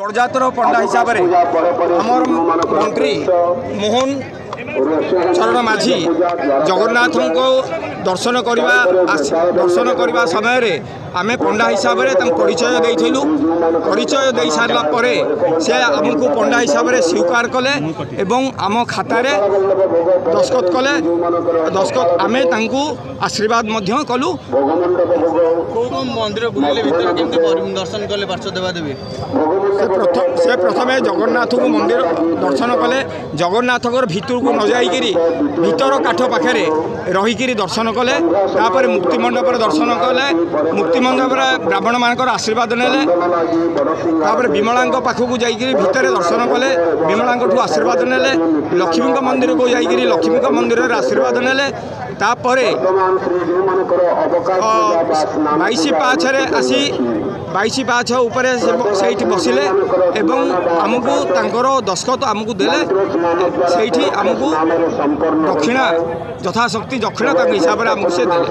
गड़जातर पंडा हिसाब से आमर मंत्री मोहन चरण माझी जगन्नाथ को दर्शन करने समय आमे पंडा हिसाब से परिचय देलु। परिचय दे सारा से आमको पंडा हिसाब से स्वीकार कले एवं आम खातार दस्खत कले। दस्खत आमे आशीर्वाद कलु। मंदिर बुले दर्शन कले पार्श्वदेवी से प्रथमे जगन्नाथ को मंदिर दर्शन कले। जगन्नाथ भितर को न जाइकिरी भीतर काठ पाखे रहीकि दर्शन कले। तापर मुक्ति मंडप दर्शन कले। मुक्ति मंडप ब्राह्मण मान आशीर्वाद नेले। तापर विमला पाखक जाइकिरी भितर दर्शन कले। विमला आशीर्वाद नेले। लक्ष्मी मंदिर को जाइकिरी लक्ष्मी मंदिर आशीर्वाद नेले। तापर 22 पाछरे आसी 22 पाछ उपर से बसिले एवं आमको तांकर दस्खत आमको देले। से आमको दक्षिणा यथाशक्ति दक्षिणा हिसाब से आमको से देले।